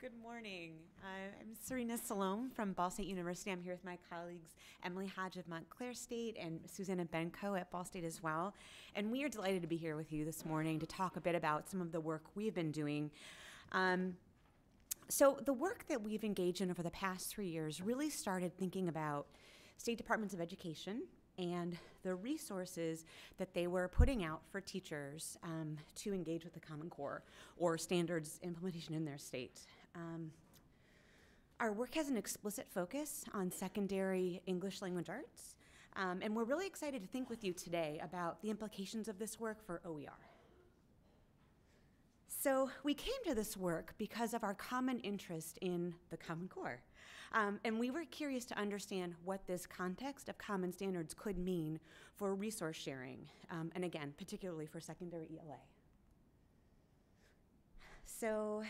Good morning. I'm Serena Salome from Ball State University. I'm here with my colleagues Emily Hodge of Montclair State and Susanna Benko at Ball State as well. And we are delighted to be here with you this morning to talk a bit about some of the work we've been doing. So the work that we've engaged in over the past 3 years really started thinking about state departments of education and the resources that they were putting out for teachers to engage with the Common Core or standards implementation in their state. Our work has an explicit focus on secondary English language arts, and we're really excited to think with you today about the implications of this work for OER. So we came to this work because of our common interest in the Common Core, and we were curious to understand what this context of common standards could mean for resource sharing, and again, particularly for secondary ELA. So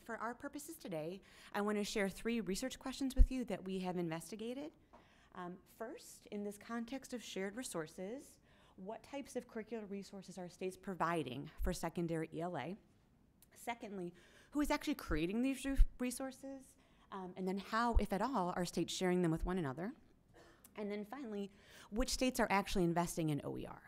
for our purposes today, I want to share 3 research questions with you that we have investigated. First, in this context of shared resources, what types of curricular resources are states providing for secondary ELA? Secondly, who is actually creating these resources? And then how, if at all, are states sharing them with one another? And then finally, which states are actually investing in OER?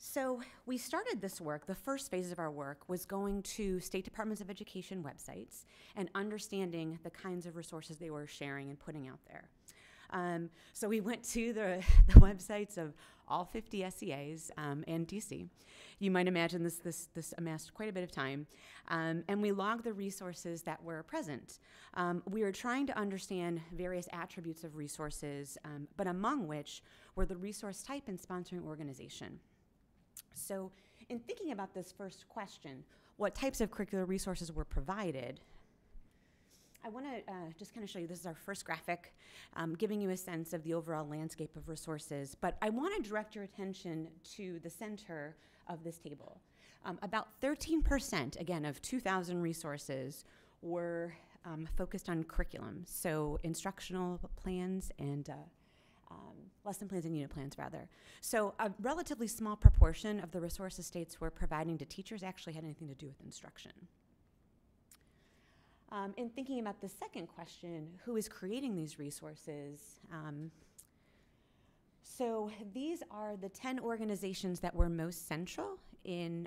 So we started this work, the first phase of our work was going to state departments of education websites and understanding the kinds of resources they were sharing and putting out there. So we went to the websites of all 50 SEAs and DC. You might imagine this amassed quite a bit of time. And we logged the resources that were present. We were trying to understand various attributes of resources, but among which were the resource type and sponsoring organization. So in thinking about this first question, what types of curricular resources were provided, I want to just kind of show you, this is our first graphic, giving you a sense of the overall landscape of resources, but I want to direct your attention to the center of this table. About 13%, again, of 2,000 resources were focused on curriculum, so instructional plans and lesson plans and unit plans, rather. So a relatively small proportion of the resources states were providing to teachers actually had anything to do with instruction. In thinking about the second question, who is creating these resources? So these are the 10 organizations that were most central in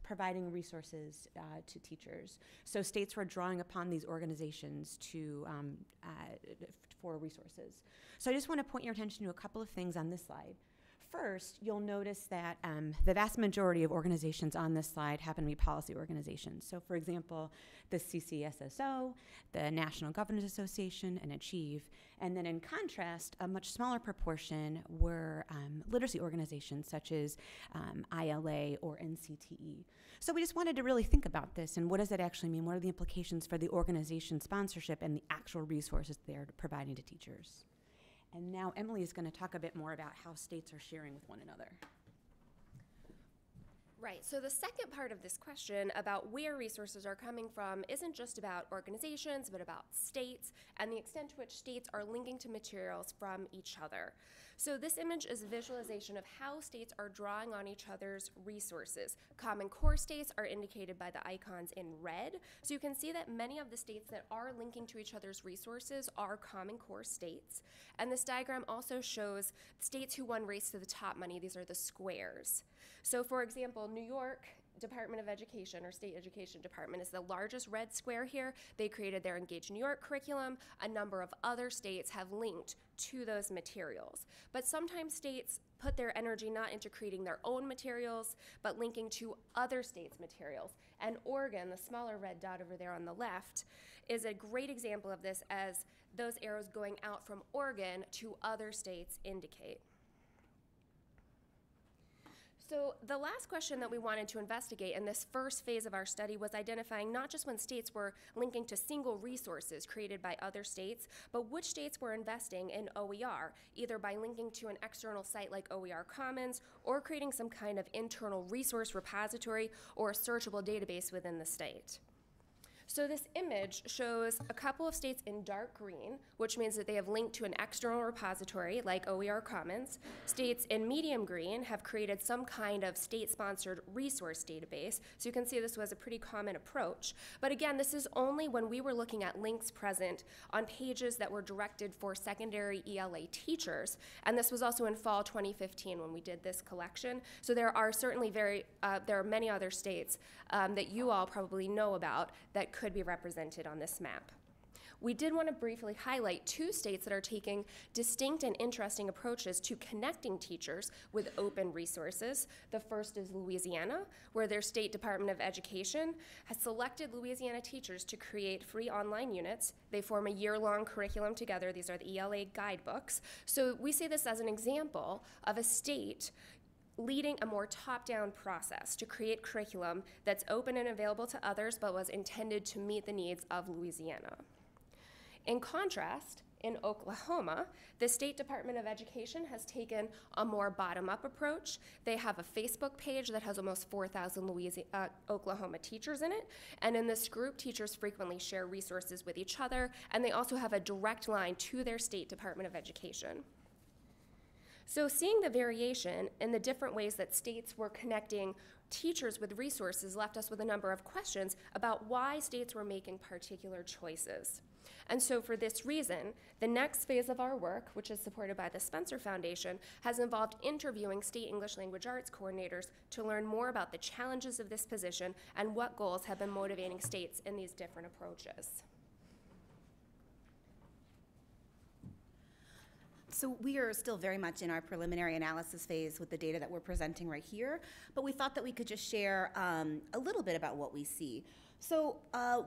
providing resources to teachers. So states were drawing upon these organizations for resources. So I just want to point your attention to a couple of things on this slide. First, you'll notice that the vast majority of organizations on this slide happen to be policy organizations. So for example, the CCSSO, the National Governors Association, and Achieve. And then in contrast, a much smaller proportion were literacy organizations such as ILA or NCTE. So we just wanted to really think about this and what does that actually mean? What are the implications for the organization sponsorship and the actual resources they're providing to teachers? And now Emily is going to talk a bit more about how states are sharing with one another. Right, so the second part of this question about where resources are coming from isn't just about organizations, but about states and the extent to which states are linking to materials from each other. So this image is a visualization of how states are drawing on each other's resources. Common Core states are indicated by the icons in red. So you can see that many of the states that are linking to each other's resources are Common Core states. And this diagram also shows states who won Race to the Top money. These are the squares. So for example, New York Department of Education or State Education Department is the largest red square here. They created their Engage New York curriculum. A number of other states have linked to those materials. But sometimes states put their energy not into creating their own materials, but linking to other states' materials. And Oregon, the smaller red dot over there on the left, is a great example of this, as those arrows going out from Oregon to other states indicate. So the last question that we wanted to investigate in this first phase of our study was identifying not just when states were linking to single resources created by other states, but which states were investing in OER, either by linking to an external site like OER Commons or creating some kind of internal resource repository or a searchable database within the state. So this image shows a couple of states in dark green, which means that they have linked to an external repository like OER Commons. States in medium green have created some kind of state-sponsored resource database. So you can see this was a pretty common approach. But again, this is only when we were looking at links present on pages that were directed for secondary ELA teachers. And this was also in fall 2015 when we did this collection. So there are certainly there are many other states that you all probably know about that could be represented on this map. We did want to briefly highlight 2 states that are taking distinct and interesting approaches to connecting teachers with open resources. The first is Louisiana, where their State Department of Education has selected Louisiana teachers to create free online units. They form a year-long curriculum together. These are the ELA guidebooks. So we see this as an example of a state leading a more top-down process to create curriculum that's open and available to others, but was intended to meet the needs of Louisiana. In contrast, in Oklahoma, the State Department of Education has taken a more bottom-up approach. They have a Facebook page that has almost 4,000 Oklahoma teachers in it, and in this group, teachers frequently share resources with each other, and they also have a direct line to their State Department of Education. So seeing the variation in the different ways that states were connecting teachers with resources left us with a number of questions about why states were making particular choices. And so for this reason, the next phase of our work, which is supported by the Spencer Foundation, has involved interviewing state English language arts coordinators to learn more about the challenges of this position and what goals have been motivating states in these different approaches. So we are still very much in our preliminary analysis phase with the data that we're presenting right here, but we thought that we could just share a little bit about what we see. So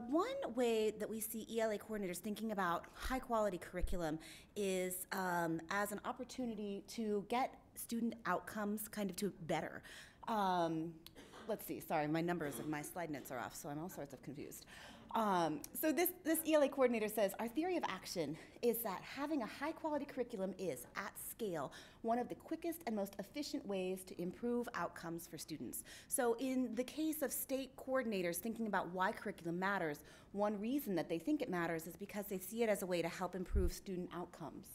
one way that we see ELA coordinators thinking about high quality curriculum is as an opportunity to get student outcomes kind of to better. Let's see, sorry, my numbers of my slide notes are off, so I'm all sorts of confused. So this ELA coordinator says, our theory of action is that having a high quality curriculum is, at scale, one of the quickest and most efficient ways to improve outcomes for students. So in the case of state coordinators thinking about why curriculum matters, one reason that they think it matters is because they see it as a way to help improve student outcomes.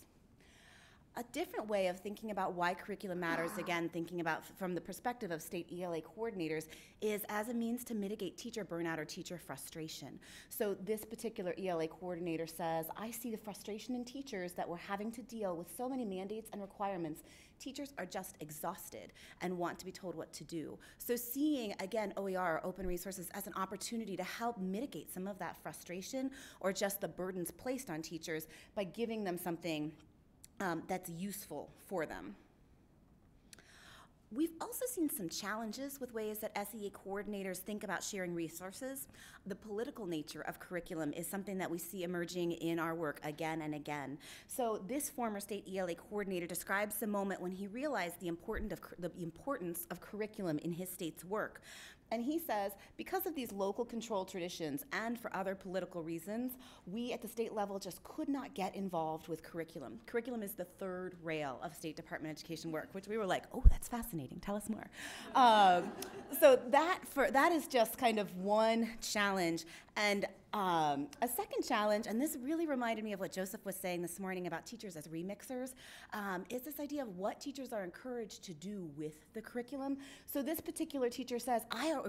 A different way of thinking about why curriculum matters, again, thinking about from the perspective of state ELA coordinators, is as a means to mitigate teacher burnout or teacher frustration. So this particular ELA coordinator says, I see the frustration in teachers that we're having to deal with so many mandates and requirements. Teachers are just exhausted and want to be told what to do. So seeing, again, OER, open resources, as an opportunity to help mitigate some of that frustration or just the burdens placed on teachers by giving them something that's useful for them. We've also seen some challenges with ways that SEA coordinators think about sharing resources. The political nature of curriculum is something that we see emerging in our work again and again. So this former state ELA coordinator describes the moment when he realized the importance of curriculum in his state's work. And he says, because of these local control traditions and for other political reasons, we at the state level just could not get involved with curriculum. Curriculum is the third rail of State Department education work, which we were like, oh, that's fascinating, tell us more. So that is just kind of one challenge. And a second challenge, and this really reminded me of what Joseph was saying this morning about teachers as remixers, is this idea of what teachers are encouraged to do with the curriculum. So this particular teacher says,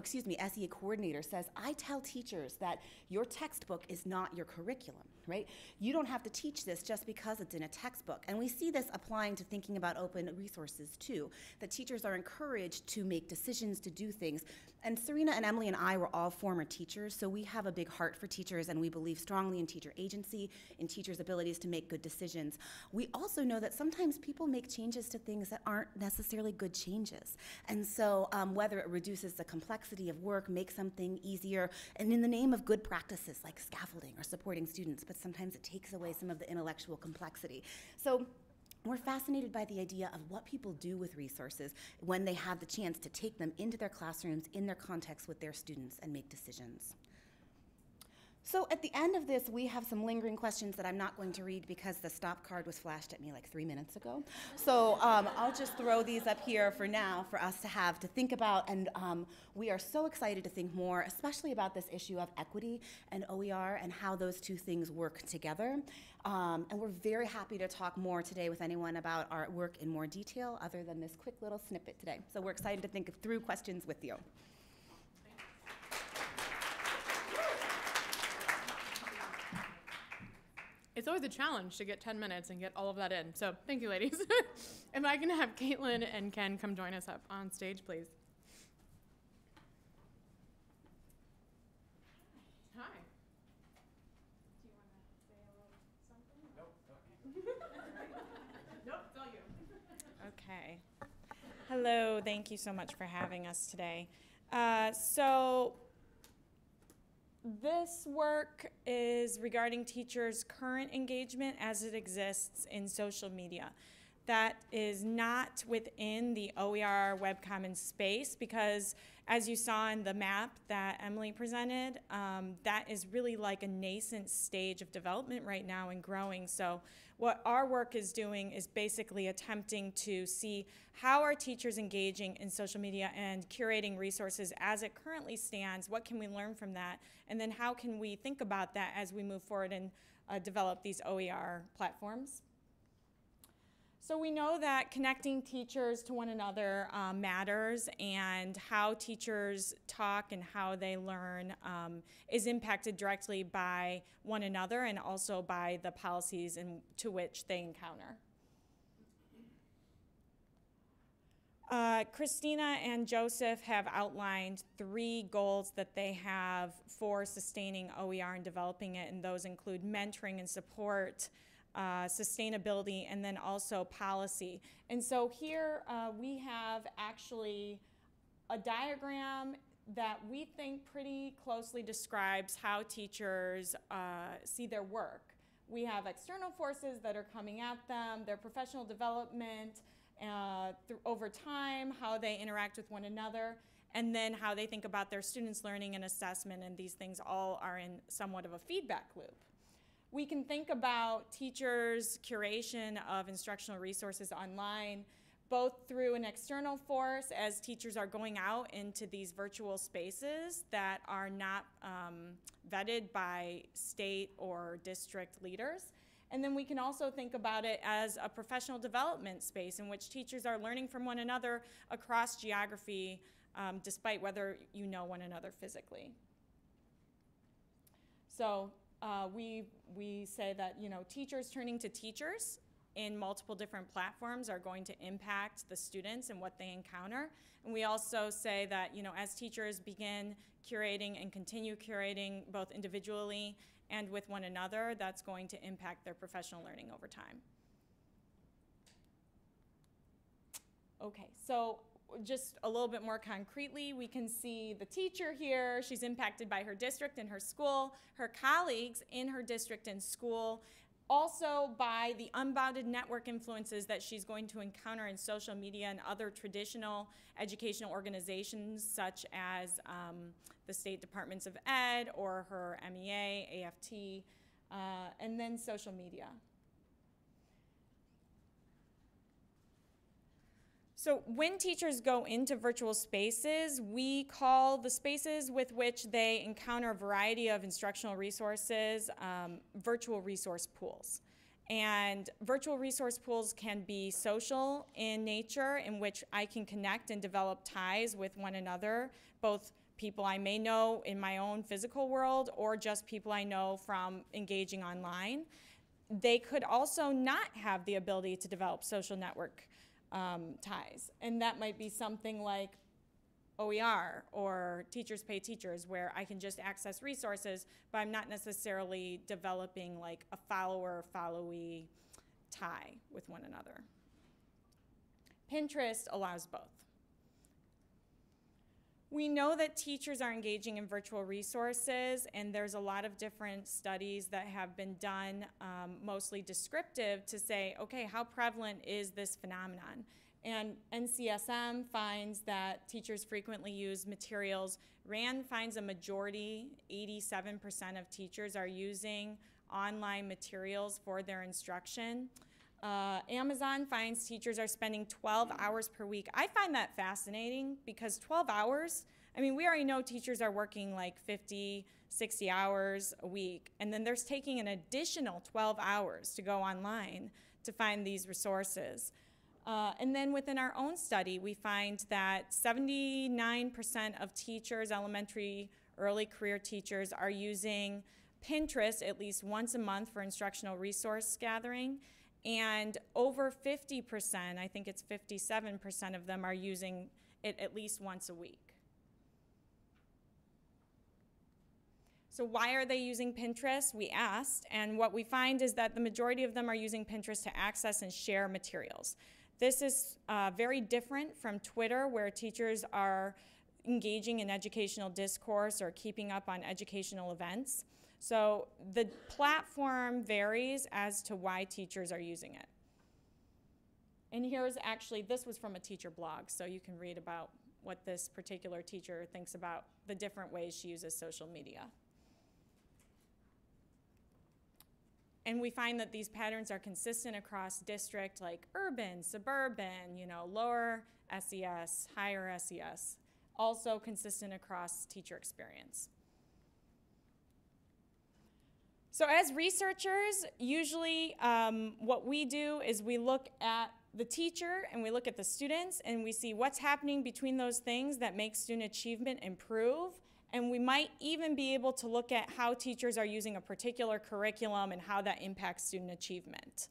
SEA coordinator says, I tell teachers that your textbook is not your curriculum, right? You don't have to teach this just because it's in a textbook. And we see this applying to thinking about open resources too, that teachers are encouraged to make decisions, to do things. And Serena and Emily and I were all former teachers, so we have a big heart for teachers, and we believe strongly in teacher agency, in teachers' abilities to make good decisions. We also know that sometimes people make changes to things that aren't necessarily good changes. And so whether it reduces the complexity of work, makes something easier, and in the name of good practices like scaffolding or supporting students, but sometimes it takes away some of the intellectual complexity. So we're fascinated by the idea of what people do with resources when they have the chance to take them into their classrooms, in their context with their students, and make decisions. So at the end of this, we have some lingering questions that I'm not going to read because the stop card was flashed at me like 3 minutes ago. So I'll just throw these up here for now for us to have to think about. And we are so excited to think more, especially about this issue of equity and OER and how those two things work together. And we're very happy to talk more today with anyone about our work in more detail other than this quick little snippet today. So we're excited to think through questions with you. It's always a challenge to get 10 minutes and get all of that in. So thank you, ladies. If I can have Caitlin and Ken come join us up on stage, please. Hi. Do you want to say a little something? Nope. Nope, it's all you. Okay. Hello, thank you so much for having us today. So this work is regarding teachers' current engagement as it exists in social media. That is not within the OER Web Commons space because, as you saw in the map that Emily presented, that is really like a nascent stage of development right now and growing. So what our work is doing is basically attempting to see how are teachers engaging in social media and curating resources as it currently stands, what can we learn from that, and then how can we think about that as we move forward and develop these OER platforms. So we know that connecting teachers to one another matters, and how teachers talk and how they learn is impacted directly by one another and also by the policies to which they encounter. Christina and Joseph have outlined 3 goals that they have for sustaining OER and developing it, and those include mentoring and support, sustainability, and then also policy. And so here we have actually a diagram that we think pretty closely describes how teachers see their work. We have external forces that are coming at them, their professional development over time, how they interact with one another, and then how they think about their students' learning and assessment, and these things all are in somewhat of a feedback loop. We can think about teachers' curation of instructional resources online, both through an external force as teachers are going out into these virtual spaces that are not vetted by state or district leaders. And then we can also think about it as a professional development space in which teachers are learning from one another across geography, despite whether you know one another physically. So we say that, you know, teachers turning to teachers in multiple different platforms are going to impact the students and what they encounter. And we also say that, you know, as teachers begin curating and continue curating both individually and with one another, that's going to impact their professional learning over time. Okay, so just a little bit more concretely, we can see the teacher here. She's impacted by her district and her school, her colleagues in her district and school, also by the unbounded network influences that she's going to encounter in social media and other traditional educational organizations such as the state departments of ed or her MEA, AFT, and then social media. So when teachers go into virtual spaces, we call the spaces with which they encounter a variety of instructional resources virtual resource pools. And virtual resource pools can be social in nature, in which I can connect and develop ties with one another, both people I may know in my own physical world or just people I know from engaging online. They could also not have the ability to develop social network ties. And that might be something like OER or Teachers Pay Teachers, where I can just access resources, but I'm not necessarily developing like a follower-followee tie with one another. Pinterest allows both. We know that teachers are engaging in virtual resources, and there's a lot of different studies that have been done, mostly descriptive, to say, okay, how prevalent is this phenomenon? And NCSM finds that teachers frequently use materials. RAND finds a majority, 87% of teachers are using online materials for their instruction. Amazon finds teachers are spending 12 hours per week. I find that fascinating because 12 hours, I mean, we already know teachers are working like 50, 60 hours a week, and then they're taking an additional 12 hours to go online to find these resources. And then within our own study, we find that 79% of teachers, elementary, early career teachers, are using Pinterest at least once a month for instructional resource gathering. And over 50%, I think it's 57% of them, are using it at least once a week. So why are they using Pinterest? We asked, and what we find is that the majority of them are using Pinterest to access and share materials. This is very different from Twitter, where teachers are engaging in educational discourse or keeping up on educational events. So the platform varies as to why teachers are using it. And here's actually, this was from a teacher blog, so you can read about what this particular teacher thinks about the different ways she uses social media. And we find that these patterns are consistent across district, like urban, suburban, lower SES, higher SES, also consistent across teacher experience. So as researchers, usually what we do is we look at the teacher and we look at the students and we see what's happening between those things that make student achievement improve. And we might even be able to look at how teachers are using a particular curriculum and how that impacts student achievement.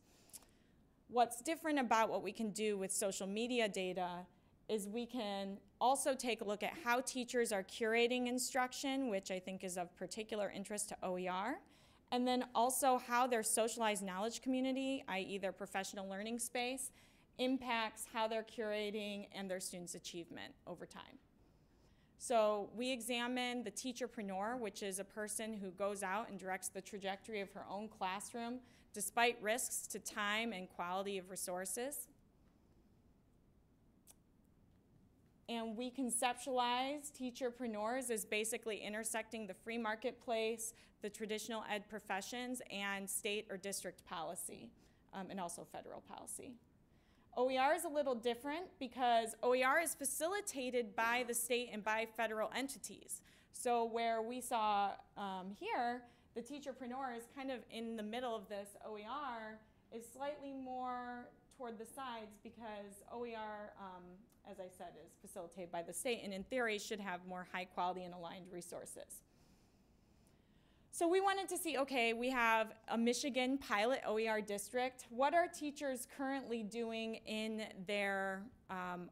What's different about what we can do with social media data is we can also take a look at how teachers are curating instruction, which I think is of particular interest to OER, and then also how their socialized knowledge community, i.e. their professional learning space, impacts how they're curating and their students' achievement over time. So we examine the teacherpreneur, which is a person who goes out and directs the trajectory of her own classroom despite risks to time and quality of resources. And we conceptualize teacherpreneurs as basically intersecting the free marketplace, the traditional ed professions, and state or district policy, and also federal policy. OER is a little different because OER is facilitated by the state and by federal entities. So where we saw here, the teacherpreneur is kind of in the middle of this. OER is slightly more toward the sides because OER, as I said, is facilitated by the state and in theory should have more high quality and aligned resources. So we wanted to see, okay, we have a Michigan pilot OER district. What are teachers currently doing in their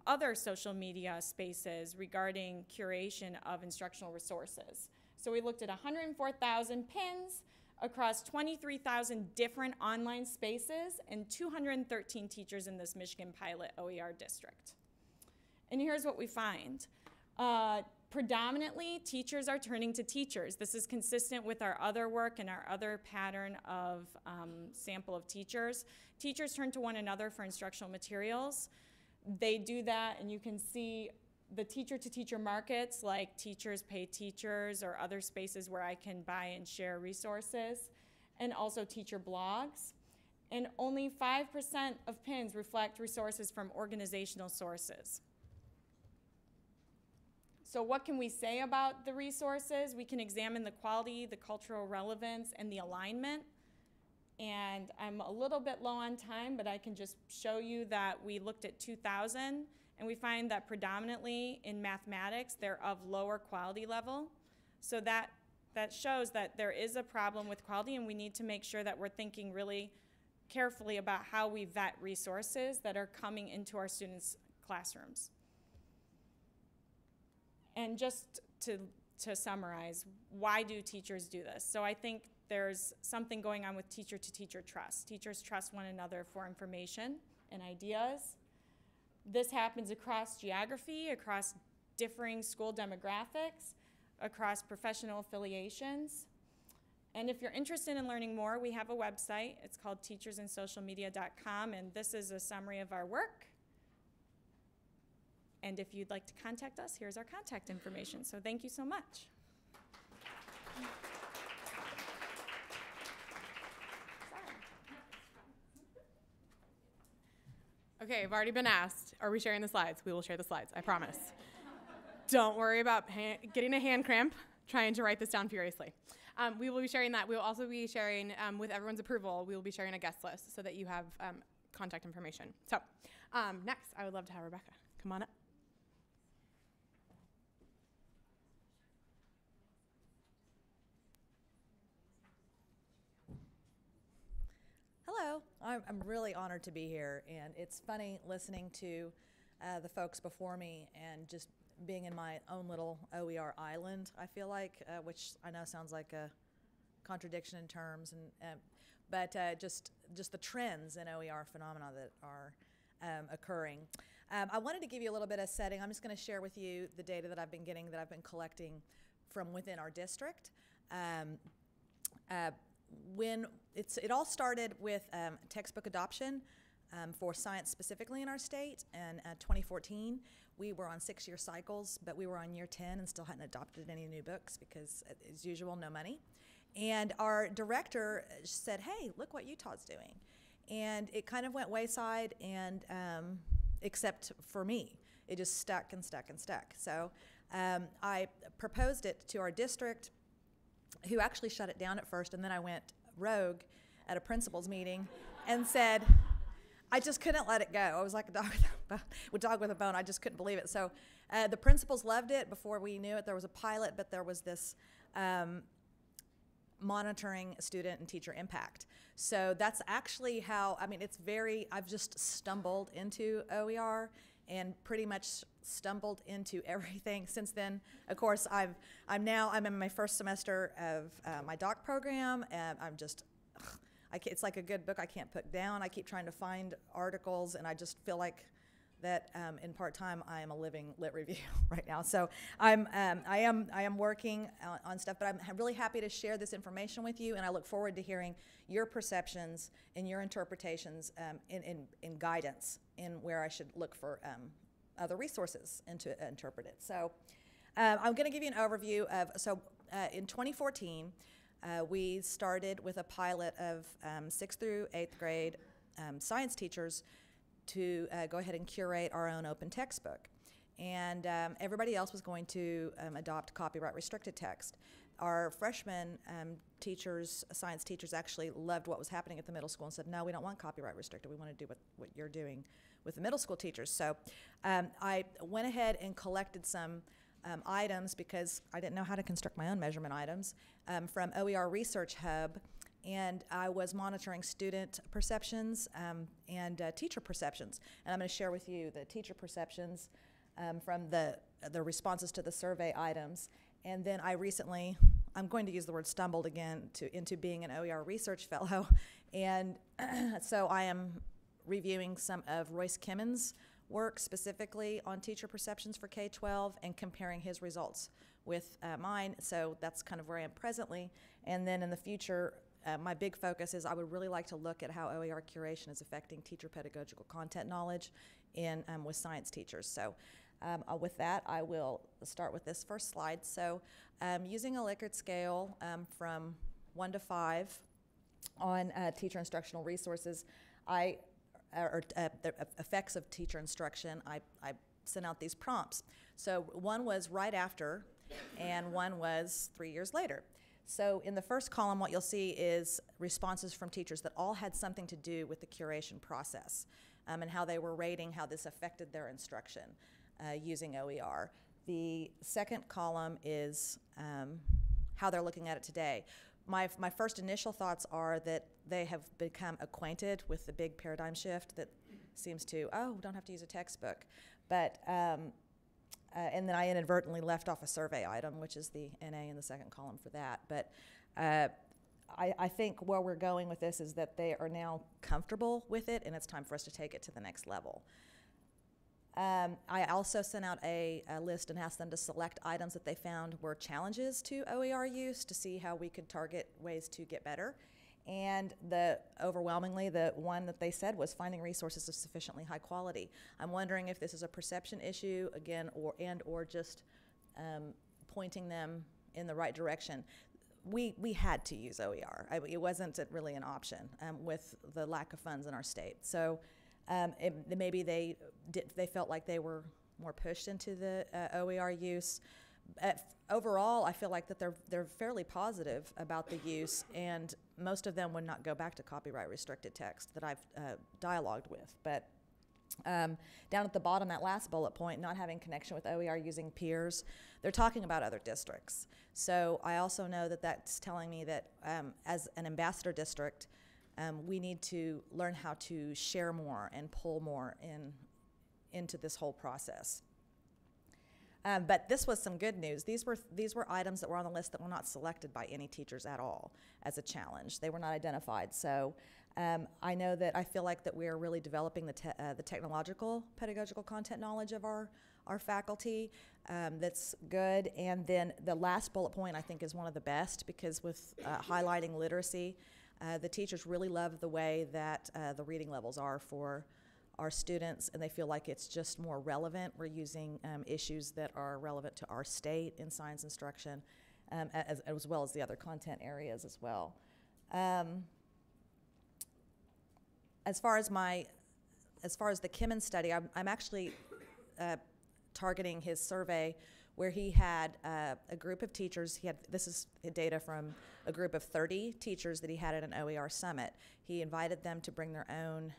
other social media spaces regarding curation of instructional resources? So we looked at 104,000 pins across 23,000 different online spaces and 213 teachers in this Michigan pilot OER district. And here's what we find. Predominantly, teachers are turning to teachers. This is consistent with our other work and our other pattern of sample of teachers. Teachers turn to one another for instructional materials. They do that, and you can see the teacher-to-teacher markets like Teachers Pay Teachers or other spaces where I can buy and share resources, and also teacher blogs. And only 5% of pins reflect resources from organizational sources. So what can we say about the resources? We can examine the quality, the cultural relevance, and the alignment. And I'm a little bit low on time, but I can just show you that we looked at 2,000, and we find that predominantly in mathematics, they're of lower quality level. So that shows that there is a problem with quality, and we need to make sure that we're thinking really carefully about how we vet resources that are coming into our students' classrooms. And just to summarize, why do teachers do this? So I think there's something going on with teacher-to-teacher trust. Teachers trust one another for information and ideas. This happens across geography, across differing school demographics, across professional affiliations. And if you're interested in learning more, we have a website. It's called teachersandsocialmedia.com, and this is a summary of our work. And if you'd like to contact us, here's our contact information. So thank you so much. Okay, I've already been asked, are we sharing the slides? We will share the slides, I promise. Don't worry about getting a hand cramp trying to write this down furiously. We will be sharing that. We will also be sharing, with everyone's approval, we will be sharing a guest list so that you have contact information. So next, I would love to have Rebecca come on up. Hello, I'm really honored to be here, and it's funny listening to the folks before me and just being in my own little OER island, I feel like, which I know sounds like a contradiction in terms, but just the trends in OER phenomena that are occurring. I wanted to give you a little bit of setting. I'm just going to share with you the data that I've been getting, that I've been collecting from within our district. It all started with textbook adoption for science specifically in our state. In 2014, we were on 6-year cycles, but we were on year 10 and still hadn't adopted any new books because, as usual, no money. And our director said, hey, look what Utah's doing. And it kind of went wayside, and except for me. It just stuck and stuck and stuck. So I proposed it to our district, who actually shut it down at first, and then I went rogue at a principals meeting and said, I just couldn't let it go. I was like a dog with a bone. I just couldn't believe it. So the principals loved it. Before we knew it, there was a pilot, but there was this monitoring student and teacher impact. So that's actually how, I've just stumbled into OER and pretty much stumbled into everything since then. Of course, I'm in my first semester of my doc program, and it's like a good book I can't put down. I keep trying to find articles, and I just feel like that in part-time I am a living lit review right now. So I am working on stuff, but I'm really happy to share this information with you, and I look forward to hearing your perceptions and your interpretations in guidance in where I should look for other resources and to interpret it. So I'm going to give you an overview of, in 2014, we started with a pilot of 6th through 8th grade science teachers to go ahead and curate our own open textbook. And everybody else was going to adopt copyright restricted text. Our freshman teachers, science teachers, actually loved what was happening at the middle school and said, no, we don't want copyright restricted. We want to do what you're doing with the middle school teachers. So I went ahead and collected some items, because I didn't know how to construct my own measurement items, from OER Research Hub. And I was monitoring student perceptions and teacher perceptions. And I'm going to share with you the teacher perceptions from the responses to the survey items. And then I'm going to use the word stumbled again into being an OER research fellow. And so I am reviewing some of Royce Kimmon's work specifically on teacher perceptions for K-12 and comparing his results with mine. So that's kind of where I am presently. And then in the future, my big focus is I would really like to look at how OER curation is affecting teacher pedagogical content knowledge with science teachers. So with that, I will start with this first slide. So using a Likert scale from 1 to 5 on teacher instructional resources, the effects of teacher instruction, I sent out these prompts. So one was right after, and one was 3 years later. So in the first column, what you'll see is responses from teachers that all had something to do with the curation process and how they were rating how this affected their instruction using OER. The second column is how they're looking at it today. My first initial thoughts are that they have become acquainted with the big paradigm shift that seems to, don't have to use a textbook. But and then I inadvertently left off a survey item, which is the NA in the second column for that. But I think where we're going with this is that they are now comfortable with it, and it's time for us to take it to the next level. I also sent out a list and asked them to select items that they found were challenges to OER use to see how we could target ways to get better. And overwhelmingly, the one that they said was finding resources of sufficiently high quality. I'm wondering if this is a perception issue, again, or just pointing them in the right direction. We had to use OER. It wasn't really an option with the lack of funds in our state. So maybe they felt like they were more pushed into the OER use. Overall, I feel like that they're fairly positive about the use, and most of them would not go back to copyright restricted text that I've dialogued with. But down at the bottom, that last bullet point, not having connection with OER using peers, they're talking about other districts. So I also know that that's telling me that as an ambassador district, we need to learn how to share more and pull more into this whole process. But this was some good news. These were items that were on the list that were not selected by any teachers at all as a challenge. They were not identified. So I know that I feel like that we are really developing the technological, pedagogical content knowledge of our faculty. That's good. And then the last bullet point I think is one of the best, because with highlighting literacy, the teachers really love the way that the reading levels are for our students, and they feel like it's just more relevant. We're using issues that are relevant to our state in science instruction, as well as the other content areas as well. As far as the Kimmon study, I'm actually targeting his survey where he had a group of teachers. This is data from a group of 30 teachers that he had at an OER summit. He invited them to bring their own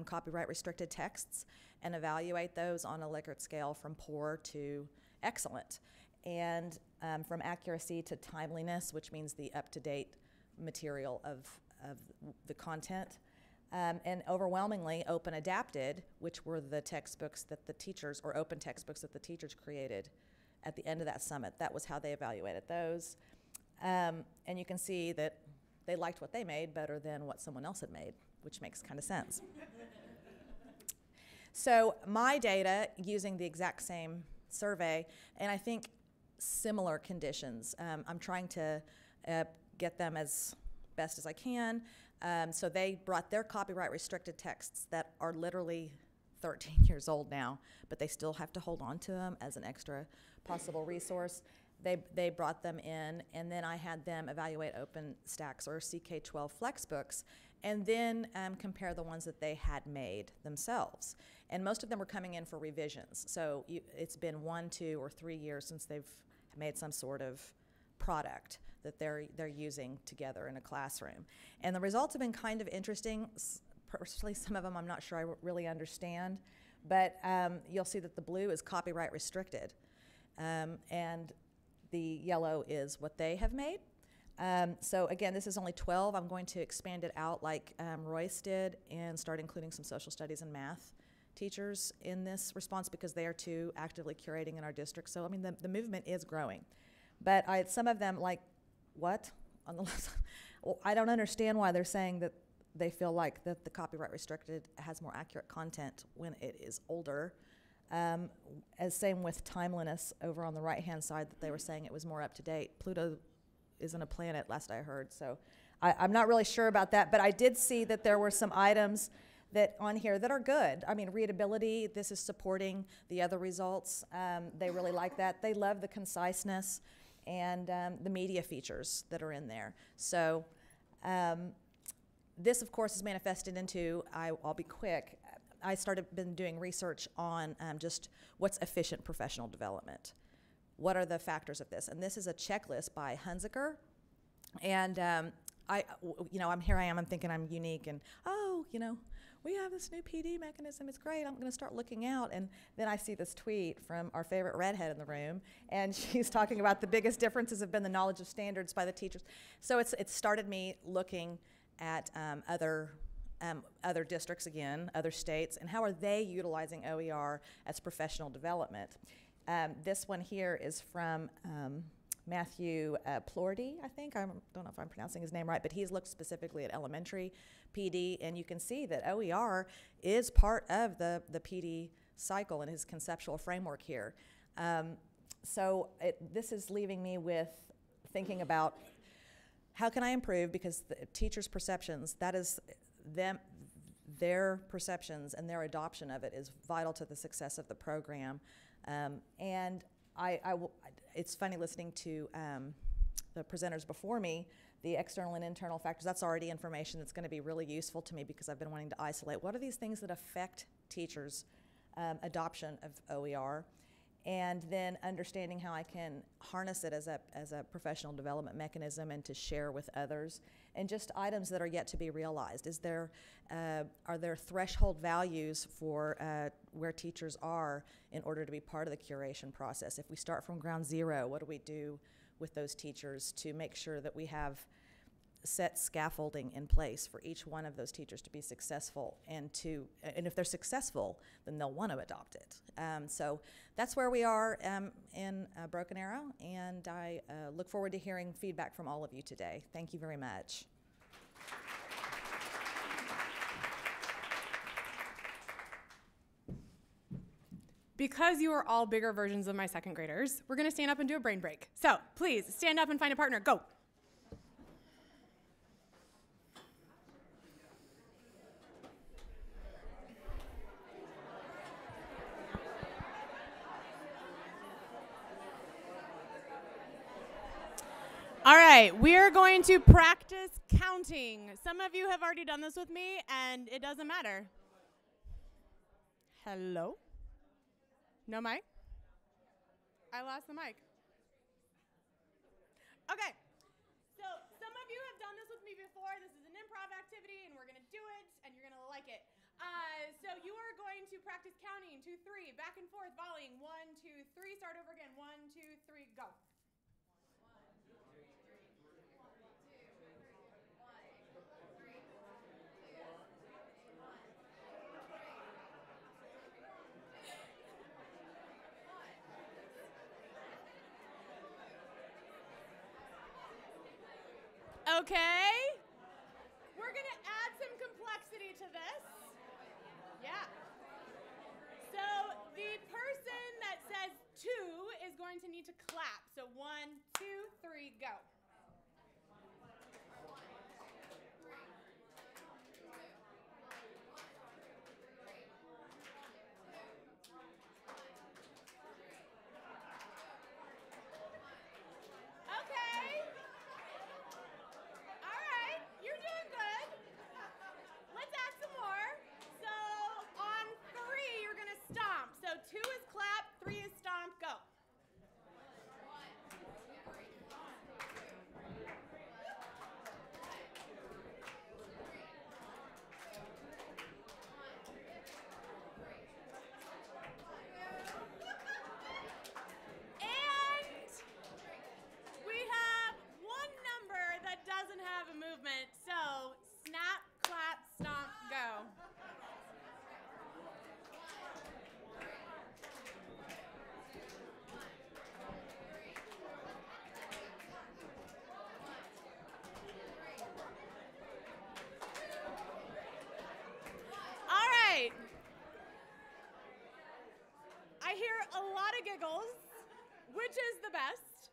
copyright restricted texts and evaluate those on a Likert scale from poor to excellent, and from accuracy to timeliness, which means the up-to-date material of the content, and overwhelmingly open adapted, which were the textbooks that the teachers, or open textbooks that the teachers created at the end of that summit. That was how they evaluated those. And you can see that they liked what they made better than what someone else had made, which makes kind of sense. So my data, using the exact same survey, and I think similar conditions, I'm trying to get them as best as I can. So they brought their copyright restricted texts that are literally 13 years old now, but they still have to hold on to them as an extra possible resource. They brought them in, and then I had them evaluate OpenStax or CK12 Flexbooks, and then compare the ones that they had made themselves. And most of them were coming in for revisions. So it's been 1, 2, or 3 years since they've made some sort of product that they're using together in a classroom. And the results have been kind of interesting. Personally, some of them I'm not sure I really understand, but you'll see that the blue is copyright restricted, and the yellow is what they have made. So again, this is only 12. I'm going to expand it out like Royce did and start including some social studies and math teachers in this response, because they are too actively curating in our district. So I mean, the movement is growing. But some of them, like, what? On the left, well, I don't understand why they're saying that they feel like that the copyright restricted has more accurate content when it is older. As same with timeliness over on the right-hand side, that they were saying it was more up to date. Pluto isn't a planet, last I heard, so I'm not really sure about that, but I did see that there were some items that on here that are good. I mean, readability, this is supporting the other results. They really like that. They love the conciseness and the media features that are in there. So this, of course, is manifested into, I'll be quick, I been doing research on just what's efficient professional development. What are the factors of this? And this is a checklist by Hunziker. And I'm thinking I'm unique, and we have this new PD mechanism, it's great, I'm gonna start looking out. And then I see this tweet from our favorite redhead in the room, and she's talking about the biggest differences have been the knowledge of standards by the teachers. So it started me looking at other districts again, other states, and how are they utilizing OER as professional development. This one here is from Matthew Plordy, I think. I don't know if I'm pronouncing his name right, but he's looked specifically at elementary PD, and you can see that OER is part of the PD cycle in his conceptual framework here. So this is leaving me with thinking about how can I improve? Because the teachers' perceptions, that is their perceptions and their adoption of it is vital to the success of the program. And it's funny listening to the presenters before me, the external and internal factors. That's already information that's going to be really useful to me because I've been wanting to isolate what are these things that affect teachers' adoption of OER, and then understanding how I can harness it as a professional development mechanism and to share with others, and just items that are yet to be realized. Are there threshold values for where teachers are in order to be part of the curation process? If we start from ground zero, what do we do with those teachers to make sure that we have set scaffolding in place for each one of those teachers to be successful, and if they're successful, then they'll want to adopt it. So that's where we are in Broken Arrow, and I look forward to hearing feedback from all of you today. Thank you very much. Because you are all bigger versions of my second graders, we're going to stand up and do a brain break. So please stand up and find a partner. Go. All right, we are going to practice counting. Some of you have already done this with me, and it doesn't matter. Hello? No mic? I lost the mic. Okay, so some of you have done this with me before. This is an improv activity, and we're going to do it, and you're going to like it. So you are going to practice counting 2, 3, back and forth, volleying 1, 2, 3. Start over again. 1, 2, 3, go. Okay, we're going to add some complexity to this. Yeah. So the person that says 2 is going to need to clap. So 1, 2, 3, go. So snap, clap, stomp, go. All right. I hear a lot of giggles, which is the best.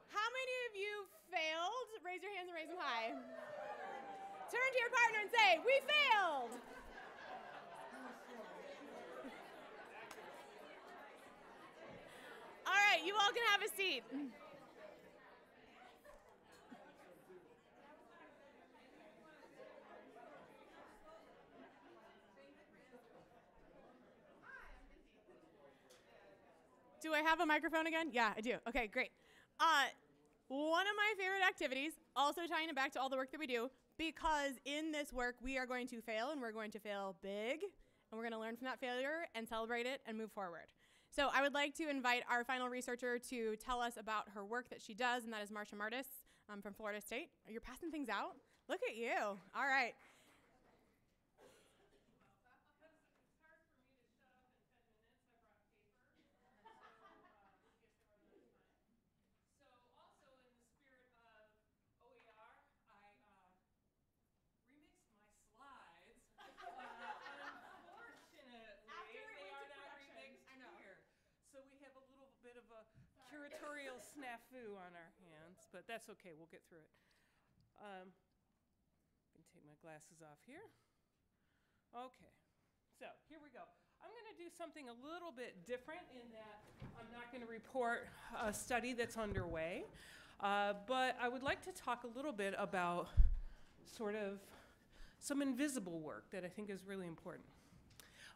How many of you failed? Raise your hands and raise them high. Turn to your partner and say, "We failed." All right, you all can have a seat. Do I have a microphone again? Yeah, I do. Okay, great. One of my favorite activities, also tying it back to all the work that we do, because in this work we are going to fail, and we're going to fail big, and we're going to learn from that failure and celebrate it and move forward. So I would like to invite our final researcher to tell us about her work that she does, and that is Marcia Martis from Florida State. You're passing things out? Look at you. All right. Curatorial snafu on our hands, but that's okay, we'll get through it. I can take my glasses off here. Okay, so here we go. I'm going to do something a little bit different in that I'm not going to report a study that's underway, but I would like to talk a little bit about sort of some invisible work that I think is really important.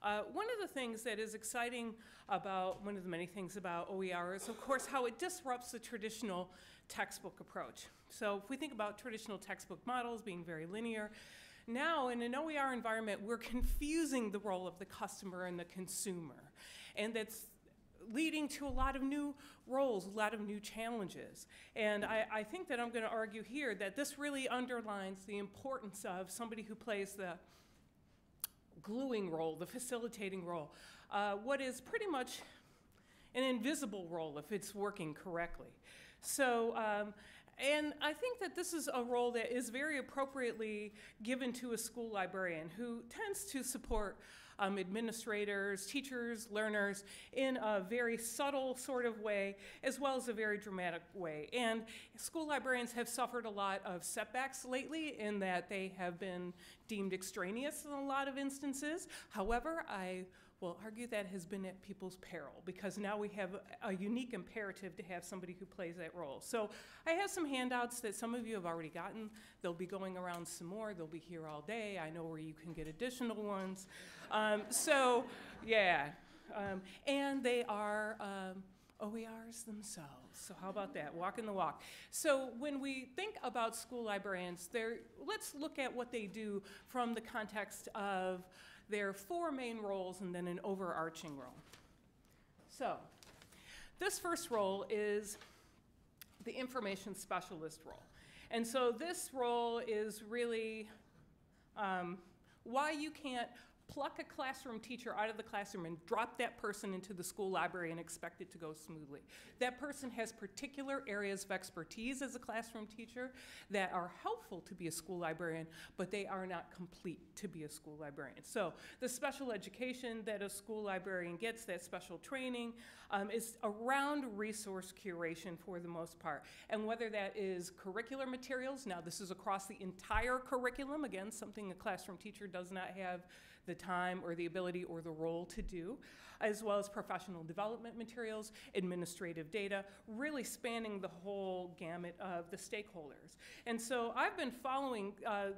One of the things that is exciting about, one of the many things about OER is, of course, how it disrupts the traditional textbook approach. So if we think about traditional textbook models being very linear, now in an OER environment, we're confusing the role of the customer and the consumer. And that's leading to a lot of new roles, a lot of new challenges. And I think that I'm going to argue here that this really underlines the importance of somebody who plays the gluing role, the facilitating role, what is pretty much an invisible role if it's working correctly. So, and I think that this is a role that is very appropriately given to a school librarian who tends to support administrators, teachers, learners in a very subtle sort of way, as well as a very dramatic way. And school librarians have suffered a lot of setbacks lately in that they have been deemed extraneous in a lot of instances. However, I will argue that has been at people's peril because now we have a unique imperative to have somebody who plays that role. So I have some handouts that some of you have already gotten. They'll be going around some more. They'll be here all day. I know where you can get additional ones. So yeah, and they are OERs themselves. So how about that? Walking the walk. So when we think about school librarians, let's look at what they do from the context of their 4 main roles and then an overarching role. So this first role is the information specialist role. And so this role is really why you can't pluck a classroom teacher out of the classroom and drop that person into the school library and expect it to go smoothly. That person has particular areas of expertise as a classroom teacher that are helpful to be a school librarian, but they are not complete to be a school librarian. So the special education that a school librarian gets, that special training, is around resource curation for the most part. And whether that is curricular materials, now this is across the entire curriculum, again, something a classroom teacher does not have the time or the ability or the role to do, as well as professional development materials, administrative data, really spanning the whole gamut of the stakeholders. And so I've been following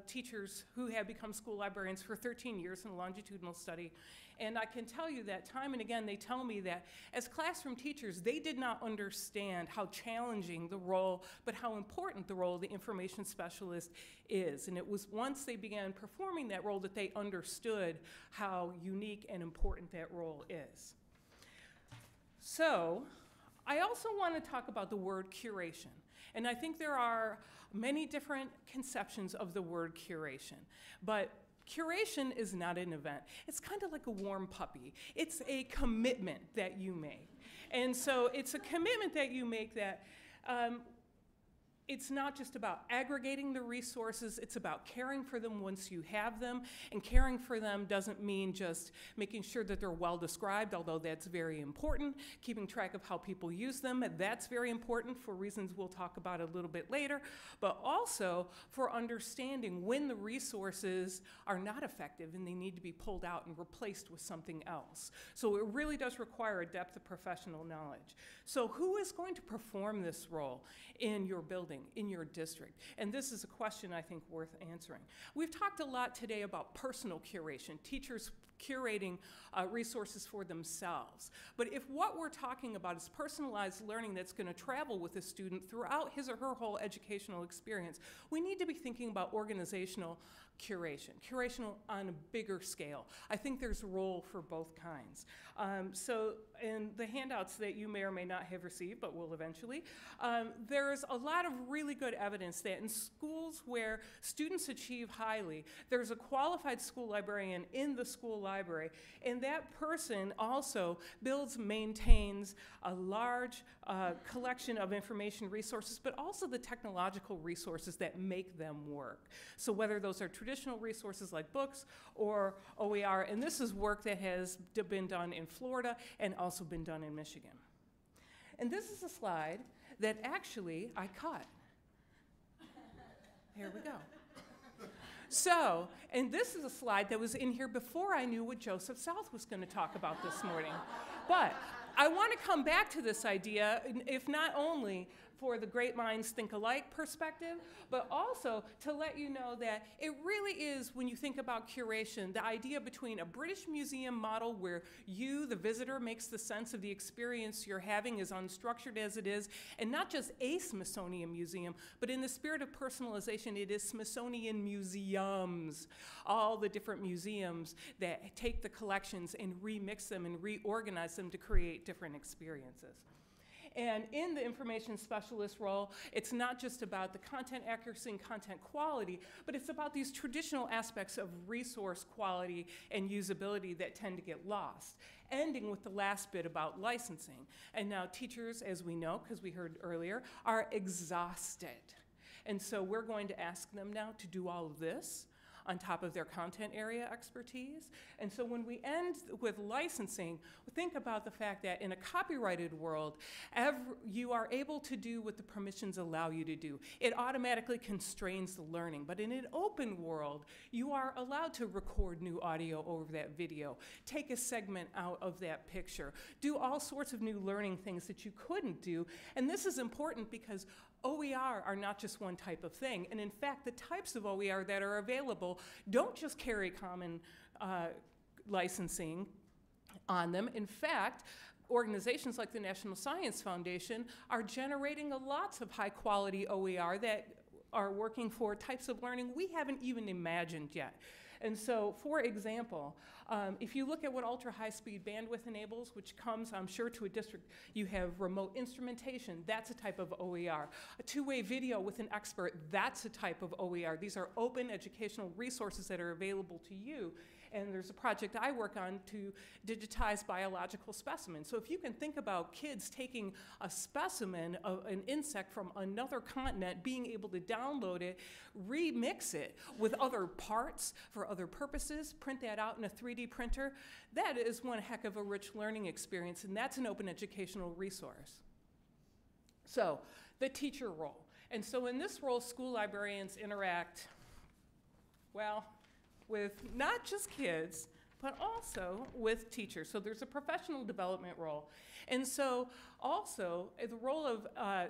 teachers who have become school librarians for 13 years in a longitudinal study, and I can tell you that time and again they tell me that as classroom teachers, they did not understand how challenging the role, but how important the role of the information specialist is. And it was once they began performing that role that they understood how unique and important that role is. So I also want to talk about the word curation. And I think there are many different conceptions of the word curation, but curation is not an event. It's kind of like a warm puppy. It's a commitment that you make. And so it's a commitment that you make that it's not just about aggregating the resources, it's about caring for them once you have them. And caring for them doesn't mean just making sure that they're well described, although that's very important. Keeping track of how people use them, that's very important for reasons we'll talk about a little bit later. But also for understanding when the resources are not effective and they need to be pulled out and replaced with something else. So it really does require a depth of professional knowledge. So who is going to perform this role in your building, in your district? And this is a question I think worth answering. We've talked a lot today about personal curation, teachers curating resources for themselves. But if what we're talking about is personalized learning that's going to travel with a student throughout his or her whole educational experience, we need to be thinking about organizational curation on a bigger scale. I think there's a role for both kinds. So in the handouts that you may or may not have received, but will eventually, there's a lot of really good evidence that in schools where students achieve highly, there's a qualified school librarian in the school library, and that person also builds, maintains a large collection of information resources, but also the technological resources that make them work. So whether those are traditional resources like books or OER, and this is work that has been done in Florida and also been done in Michigan. And this is a slide that actually I cut. There here we go. So, and this is a slide that was in here before I knew what Joseph South was going to talk about this morning. But I want to come back to this idea, if not only for the great minds think alike perspective, but also to let you know that it really is, when you think about curation, the idea between a British Museum model where you, the visitor, makes the sense of the experience you're having, as unstructured as it is, and not just a Smithsonian museum, but in the spirit of personalization, it is Smithsonian museums, all the different museums that take the collections and remix them and reorganize them to create different experiences. And in the information specialist role, it's not just about the content accuracy and content quality, but it's about these traditional aspects of resource quality and usability that tend to get lost, ending with the last bit about licensing. And now teachers, as we know, because we heard earlier, are exhausted. And so we're going to ask them now to do all of this on top of their content area expertise. And so when we end with licensing, think about the fact that in a copyrighted world, you are able to do what the permissions allow you to do. It automatically constrains the learning. But in an open world, you are allowed to record new audio over that video, take a segment out of that picture, do all sorts of new learning things that you couldn't do. And this is important because OER are not just one type of thing. And in fact, the types of OER that are available don't just carry common licensing on them. In fact, organizations like the National Science Foundation are generating lots of high quality OER that are working for types of learning we haven't even imagined yet. And so, for example, if you look at what ultra-high-speed bandwidth enables, which comes, I'm sure, to a district, you have remote instrumentation, that's a type of OER. A two-way video with an expert, that's a type of OER. These are open educational resources that are available to you. And there's a project I work on to digitize biological specimens. So if you can think about kids taking a specimen of an insect from another continent, being able to download it, remix it with other parts for other purposes, print that out in a 3D printer, that is one heck of a rich learning experience, and that's an open educational resource. So the teacher role. And so in this role, school librarians interact, well, with not just kids, but also with teachers. So there's a professional development role. And so also the role of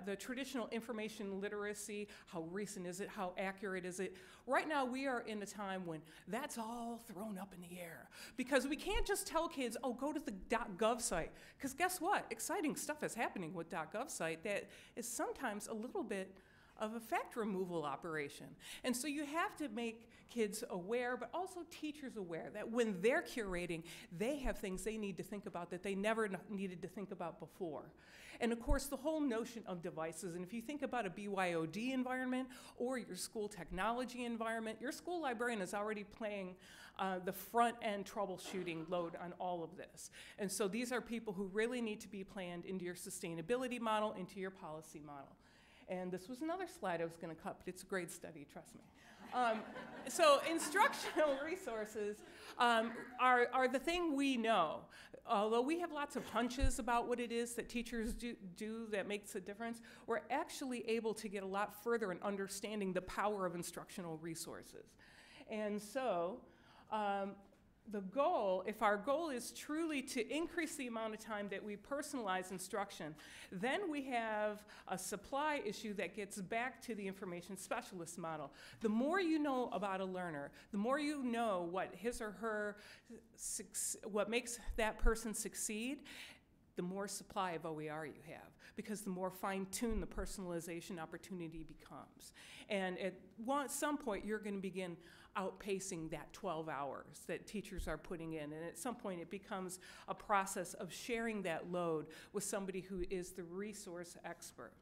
the traditional information literacy, how recent is it, how accurate is it? Right now we are in a time when that's all thrown up in the air, because we can't just tell kids, oh, go to the .gov site, because guess what? Exciting stuff is happening with .gov site that is sometimes a little bit of a fact removal operation. And so you have to make kids aware, but also teachers aware, that when they're curating, they have things they need to think about that they never needed to think about before. And of course, the whole notion of devices, and if you think about a BYOD environment or your school technology environment, your school librarian is already playing the front-end troubleshooting load on all of this. And so these are people who really need to be planned into your sustainability model, into your policy model. And this was another slide I was going to cut, but it's a great study, trust me. So instructional resources are the thing we know. Although we have lots of hunches about what it is that teachers do that makes a difference, we're actually able to get a lot further in understanding the power of instructional resources. And so the goal, if our goal is truly to increase the amount of time that we personalize instruction, then we have a supply issue that gets back to the information specialist model. The more you know about a learner, the more you know what his or her, what makes that person succeed, the more supply of OER you have, because the more fine-tuned the personalization opportunity becomes. And at some point, you're going to begin outpacing that 12 hours that teachers are putting in. And at some point, it becomes a process of sharing that load with somebody who is the resource expert.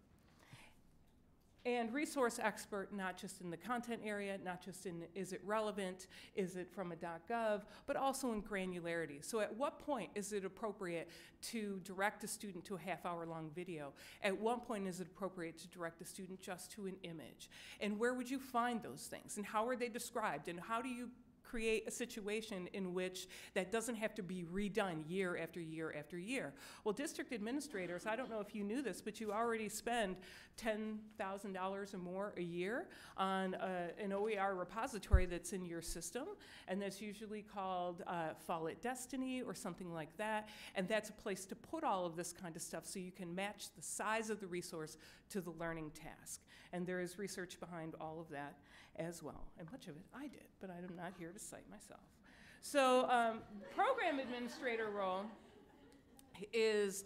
And resource expert, not just in the content area, not just in is it relevant, is it from a .gov, but also in granularity. So at what point is it appropriate to direct a student to a half-hour-long video? At what point is it appropriate to direct a student just to an image? And where would you find those things? And how are they described? And how do you create a situation in which that doesn't have to be redone year after year after year. Well, district administrators, I don't know if you knew this, but you already spend $10,000 or more a year on an OER repository that's in your system, and that's usually called Fall at Destiny or something like that, and that's a place to put all of this kind of stuff so you can match the size of the resource to the learning task. And there is research behind all of that as well, and much of it I did, but I'm not here to cite myself. So program administrator role is,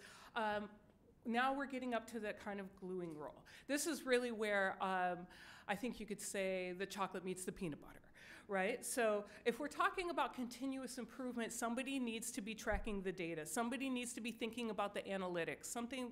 now we're getting up to that kind of gluing role. This is really where I think you could say the chocolate meets the peanut butter, right? So if we're talking about continuous improvement, somebody needs to be tracking the data. Somebody needs to be thinking about the analytics.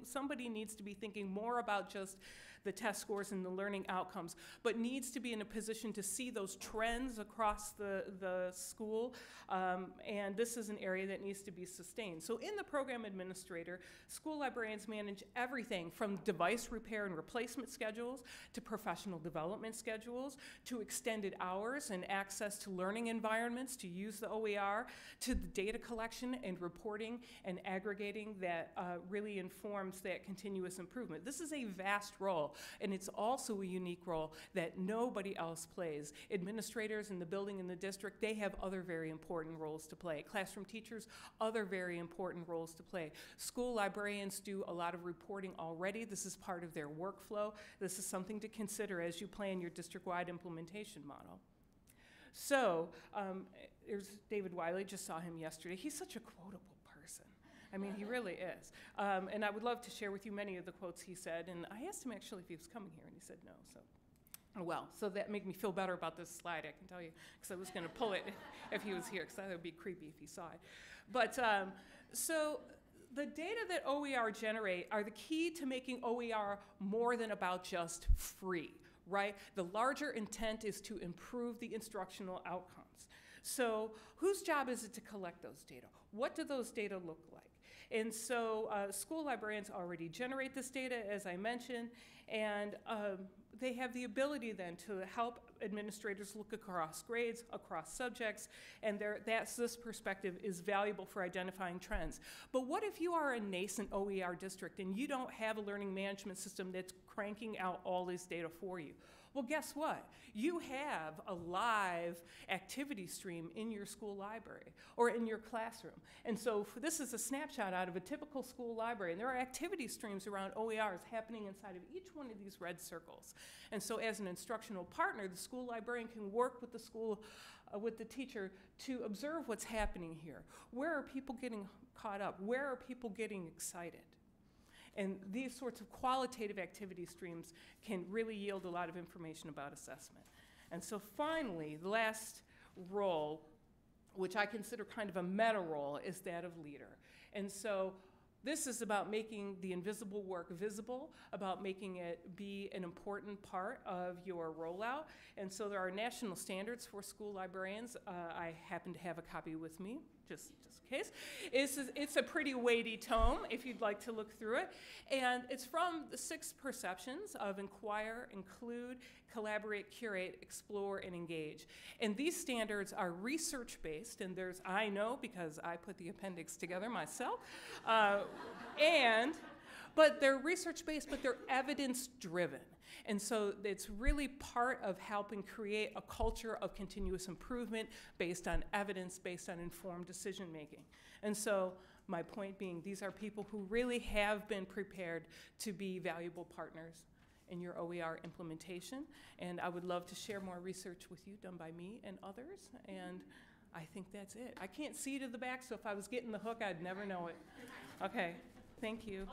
Somebody needs to be thinking more about just the test scores and the learning outcomes, but needs to be in a position to see those trends across the school, and this is an area that needs to be sustained. So in the program administrator, school librarians manage everything from device repair and replacement schedules to professional development schedules to extended hours and access to learning environments to use the OER, to the data collection and reporting and aggregating that really informs that continuous improvement. This is a vast role, and it's also a unique role that nobody else plays. Administrators in the building in the district, they have other very important roles to play. Classroom teachers, other very important roles to play. School librarians do a lot of reporting already. This is part of their workflow. This is something to consider as you plan your district-wide implementation model. So there's David Wiley, just saw him yesterday. He's such a quotable person. I mean, he really is. And I would love to share with you many of the quotes he said. And I asked him actually if he was coming here, and he said no. So, oh well. So that made me feel better about this slide, I can tell you, because I was going to pull it if he was here, because I thought it would be creepy if he saw it. But so the data that OER generate are the key to making OER more than about just free, right? The larger intent is to improve the instructional outcomes. So whose job is it to collect those data? What do those data look like? And so school librarians already generate this data, as I mentioned, and they have the ability then to help administrators look across grades, across subjects, and this perspective is valuable for identifying trends. But what if you are a nascent OER district and you don't have a learning management system that's cranking out all this data for you? Well, guess what? You have a live activity stream in your school library or in your classroom. And so this is a snapshot out of a typical school library. And there are activity streams around OERs happening inside of each one of these red circles. And so as an instructional partner, the school librarian can work with the school, with the teacher to observe what's happening here. Where are people getting caught up? Where are people getting excited? And these sorts of qualitative activity streams can really yield a lot of information about assessment. And so finally, the last role, which I consider kind of a meta role, is that of leader. And so this is about making the invisible work visible, about making it be an important part of your rollout. And so there are national standards for school librarians. I happen to have a copy with me, just in case. It's a pretty weighty tome, if you'd like to look through it. And it's from the 6 perceptions of inquire, include, collaborate, curate, explore, and engage. And these standards are research-based, and I know because I put the appendix together myself, but they're research-based, but they're evidence-driven. And so it's really part of helping create a culture of continuous improvement based on evidence, based on informed decision-making. And so my point being, these are people who really have been prepared to be valuable partners in your OER implementation. And I would love to share more research with you done by me and others. And I think that's it. I can't see to the back, so if I was getting the hook, I'd never know it. Okay, thank you.